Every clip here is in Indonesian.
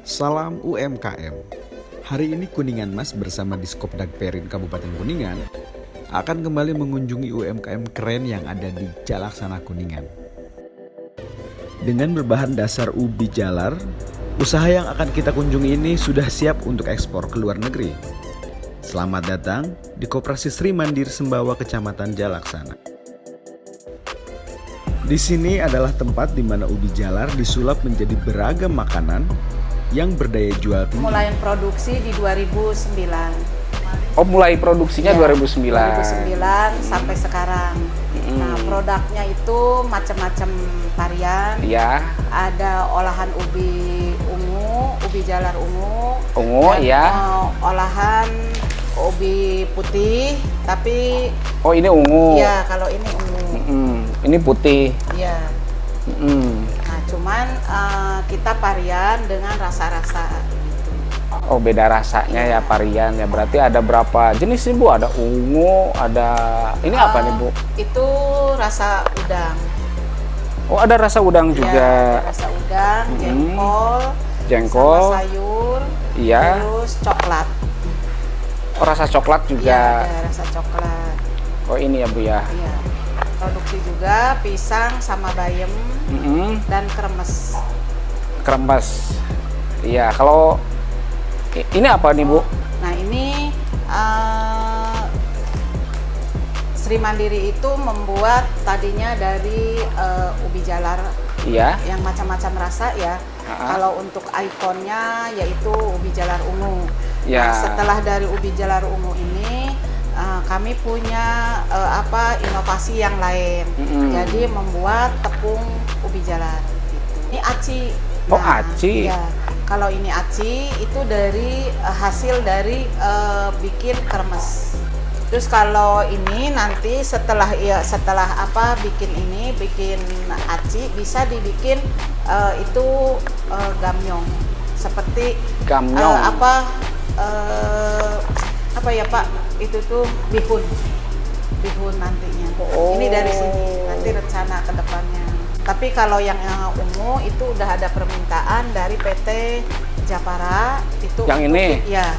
Salam UMKM. Hari ini Kuningan Mas bersama Diskopdag Perin Kabupaten Kuningan akan kembali mengunjungi UMKM keren yang ada di Jalaksana Kuningan. Dengan berbahan dasar ubi jalar, usaha yang akan kita kunjungi ini sudah siap untuk ekspor ke luar negeri. Selamat datang di Koperasi Sri Mandiri Sembawa Kecamatan Jalaksana. Di sini adalah tempat di mana ubi jalar disulap menjadi beragam makanan yang berdaya jual tinggi. Mulai produksi di 2009. Oh, mulai produksinya Ya, 2009. 2009 sampai sekarang. Nah, produknya itu macam-macam varian. Iya. Ada olahan ubi ungu, ubi jalar ungu. Ungu, dan, iya. Olahan ubi putih, tapi Oh, ini ungu. ya kalau ini ungu. Ini putih. Ya. Nah, cuman kita varian dengan rasa-rasa. Oh, beda rasanya ya varian ya. Berarti ada berapa jenis nih Bu? Ada ungu, ada ini apa nih Bu? Itu rasa udang. Oh, ada rasa udang Ya, juga. ada rasa udang, Jengkol. sama sayur, Iya. terus coklat. Oh, rasa coklat juga. Ya, ada rasa coklat. Oh, ini ya Bu ya. Iya. Produksi juga pisang sama bayam dan kremes. Kremes. Iya, kalau ini apa nih Bu? Nah, ini Sri Mandiri itu membuat tadinya dari ubi jalar Iya. yang macam-macam rasa ya. Kalau untuk ikonnya yaitu ubi jalar ungu. Ya. Nah, setelah dari ubi jalar ungu ini kami punya inovasi yang lain. Jadi membuat tepung ubi jalar. Gitu. Ini aci. Oh, aci. Ya. Kalau ini aci itu dari hasil dari bikin kremes. Terus kalau ini nanti setelah bikin aci bisa dibikin itu gamnyong. Seperti Gamnyong. apa ya Pak, itu tuh bihun nantinya. Oh. Ini dari sini nanti rencana ke depannya. Tapi kalau yang ungu itu udah ada permintaan dari PT Japara itu Yang ini? Ya,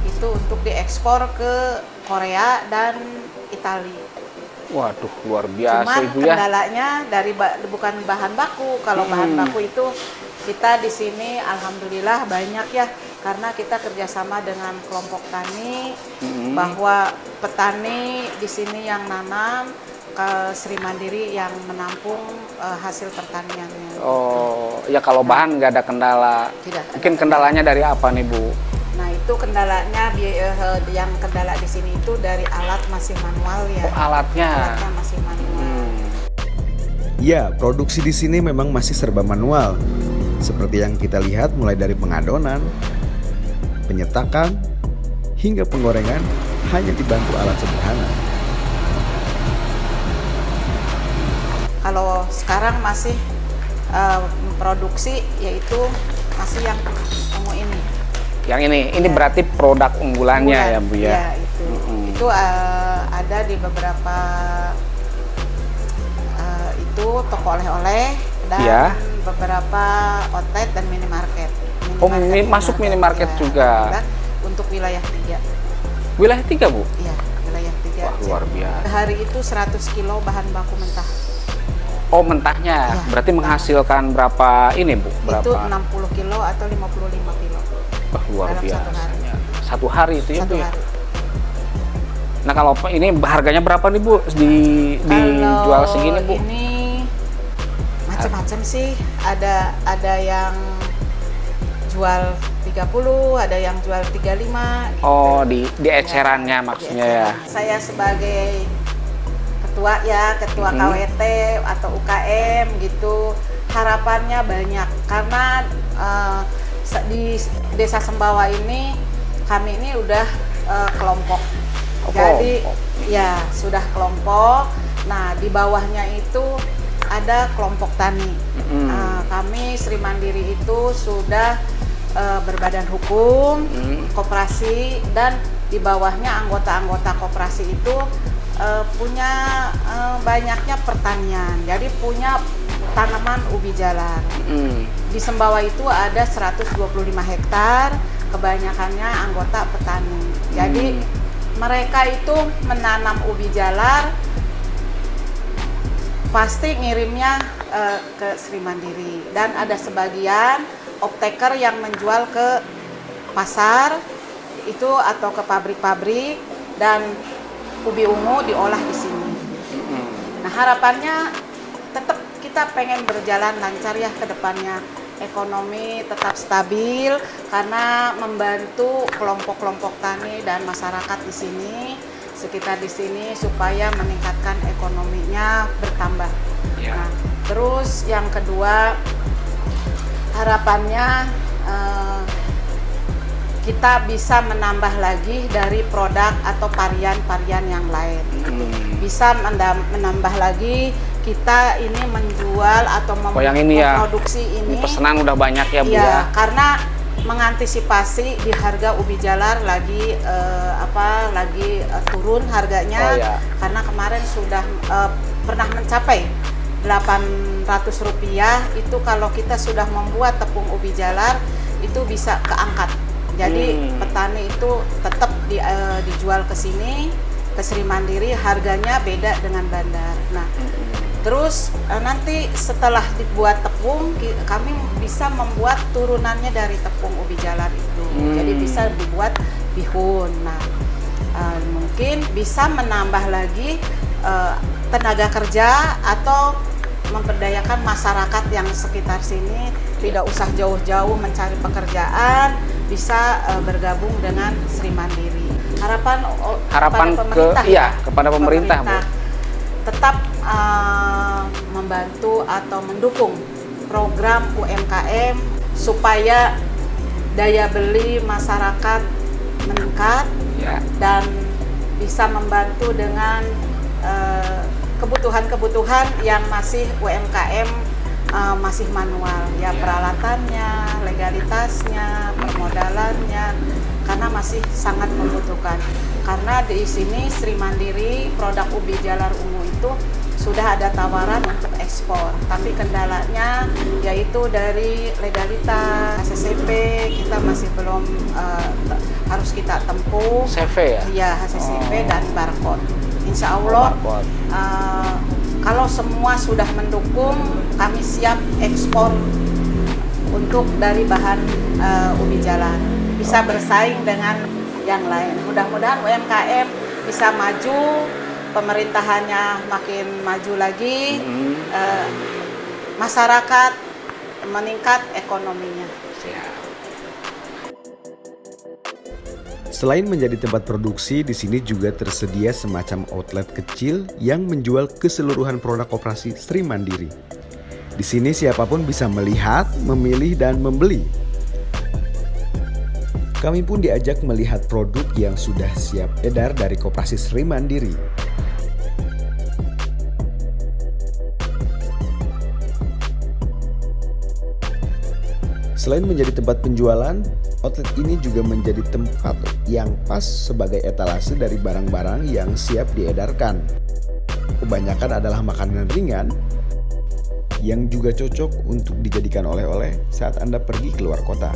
itu untuk diekspor ke Korea dan Italia. Waduh, luar biasa Cuman Ibu ya. kendalanya bukan bahan baku. Kalau bahan baku itu kita di sini alhamdulillah banyak ya, karena kita kerjasama dengan kelompok tani, bahwa petani di sini yang nanam, ke Sri Mandiri yang menampung hasil pertaniannya. Oh, ya kalau bahan nggak ada kendala. Tidak. Mungkin kendalanya dari apa nih Bu? Nah, itu kendalanya yang kendala di sini itu dari alat masih manual ya. Oh, alatnya. Alatnya masih manual. Ya, produksi di sini memang masih serba manual. Seperti yang kita lihat mulai dari pengadonan, penyetakan, hingga penggorengan hanya dibantu alat sederhana. Kalau sekarang masih produksi yaitu masih yang ungu ini. Yang ini Ya. berarti produk unggulannya ya Bu ya. Ya, itu. Itu ada di beberapa itu toko oleh-oleh dan Ya. beberapa outlet dan minimarket. Oh, masuk minimarket ya, juga. Untuk wilayah 3. Wilayah 3 Bu? Iya, wilayah 3. Wah, luar biasa. Hari itu 100 kilo bahan baku mentah. Oh, mentahnya. Ya, Berarti mentah. menghasilkan berapa ini Bu? Berapa? Itu 60 kilo atau 55 kilo. Wah, luar dalam biasa. satu hari. Satu hari itu ya Satu Bu ya? hari. Nah, kalau ini harganya berapa nih Bu? Dijual segini Bu? Ini macam-macam sih. Ada yang jual 30, ada yang jual 35 gitu. Oh, di ecerannya Ya, maksudnya di ya. eceran. Saya sebagai ketua KWT atau UKM gitu, harapannya banyak karena di Desa Sembawa ini kami ini udah kelompok. Jadi ya sudah kelompok. Nah, di bawahnya itu ada kelompok tani. Kami Sri Mandiri itu sudah berbadan hukum, koperasi, dan di bawahnya anggota-anggota koperasi itu punya banyaknya pertanian. Jadi punya tanaman ubi jalar. di Sembawa itu ada 125 hektar, kebanyakannya anggota petani. Jadi mereka itu menanam ubi jalar, pasti ngirimnya ke Sri Mandiri, dan ada sebagian optaker yang menjual ke pasar itu atau ke pabrik-pabrik, dan ubi ungu diolah di sini. Nah, harapannya tetap kita pengen berjalan lancar ya ke depannya, ekonomi tetap stabil karena membantu kelompok-kelompok tani dan masyarakat di sini, sekitar di sini, supaya meningkatkan ekonominya bertambah. Ya. Nah, terus yang kedua, harapannya kita bisa menambah lagi dari produk atau varian-varian yang lain. Bisa menambah lagi, kita ini menjual atau memproduksi ini. Pesanan udah banyak ya Bu ya. Iya, karena mengantisipasi di harga ubi jalar lagi turun harganya. Oh, iya. Karena kemarin sudah pernah mencapai Rp800, itu kalau kita sudah membuat tepung ubi jalar itu bisa keangkat. Jadi petani itu tetap dijual ke sini, ke Sri Mandiri, harganya beda dengan bandar. Nah, terus nanti setelah dibuat tepung, kami bisa membuat turunannya dari tepung ubi jalar itu. Jadi bisa dibuat bihun. Nah, mungkin bisa menambah lagi tenaga kerja atau memperdayakan masyarakat yang sekitar sini, tidak usah jauh-jauh mencari pekerjaan, bisa bergabung dengan Sri Mandiri. Harapan kepada pemerintah Bu, tetap membantu atau mendukung program UMKM supaya daya beli masyarakat meningkat dan bisa membantu dengan kebutuhan-kebutuhan yang masih UMKM masih manual ya, peralatannya, legalitasnya, permodalannya, karena masih sangat membutuhkan. Karena di sini Sri Mandiri produk ubi jalar ungu itu sudah ada tawaran untuk ekspor, tapi kendalanya yaitu dari legalitas HCCP kita masih belum harus kita tempuh. CV ya? Iya, HCCP dan barcode. Insya Allah kalau semua sudah mendukung, kami siap ekspor untuk dari bahan ubi jalar, bisa bersaing dengan yang lain. Mudah-mudahan UMKM bisa maju, pemerintahannya makin maju lagi, masyarakat meningkat ekonominya. Selain menjadi tempat produksi, di sini juga tersedia semacam outlet kecil yang menjual keseluruhan produk koperasi Sri Mandiri. Di sini siapapun bisa melihat, memilih, dan membeli. Kami pun diajak melihat produk yang sudah siap edar dari koperasi Sri Mandiri. Selain menjadi tempat penjualan, outlet ini juga menjadi tempat yang pas sebagai etalase dari barang-barang yang siap diedarkan. Kebanyakan adalah makanan ringan yang juga cocok untuk dijadikan oleh-oleh saat Anda pergi keluar kota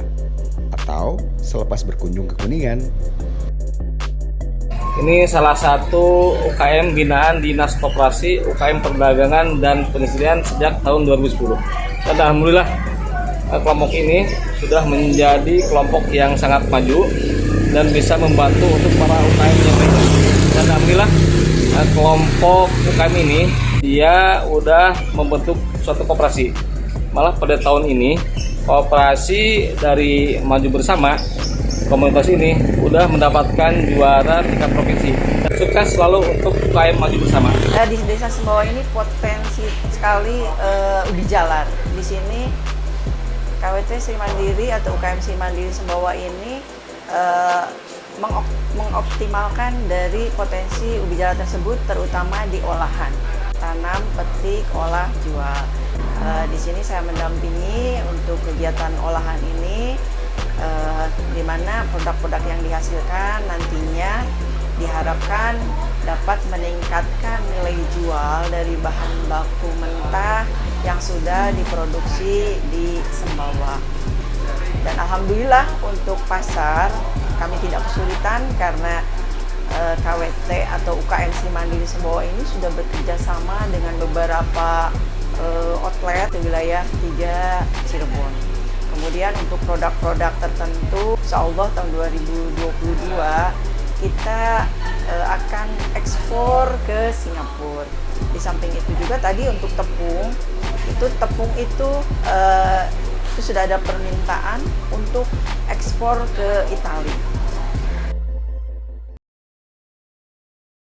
atau selepas berkunjung ke Kuningan. Ini salah satu UKM binaan Dinas Koperasi, UKM Perdagangan dan Perindustrian sejak tahun 2010. Dan alhamdulillah kelompok ini sudah menjadi kelompok yang sangat maju dan bisa membantu untuk para UKM yang lain. Dan alhamdulillah kelompok UKM ini dia udah membentuk suatu koperasi. Malah pada tahun ini koperasi dari Maju Bersama, komunitas ini udah mendapatkan juara tingkat provinsi. Dan sukses selalu untuk UKM Maju Bersama. Di Desa Sembawa ini potensi sekali ubi jalar. Di sini KWT Sri Mandiri atau UKM Sri Mandiri Sembawa ini mengoptimalkan dari potensi ubi jalar tersebut, terutama di olahan, tanam, petik, olah, jual. Di sini saya mendampingi untuk kegiatan olahan ini, di mana produk-produk yang dihasilkan nantinya diharapkan dapat meningkatkan nilai jual dari bahan baku mentah yang sudah diproduksi di Sumbawa. Dan alhamdulillah untuk pasar kami tidak kesulitan karena KWT atau UKM Sri Mandiri Sumbawa ini sudah bekerja sama dengan beberapa outlet di wilayah 3 Cirebon. Kemudian untuk produk-produk tertentu, insya Allah tahun 2022 kita akan ekspor ke Singapura. Di samping itu juga tadi untuk tepung itu sudah ada permintaan untuk ekspor ke Italia.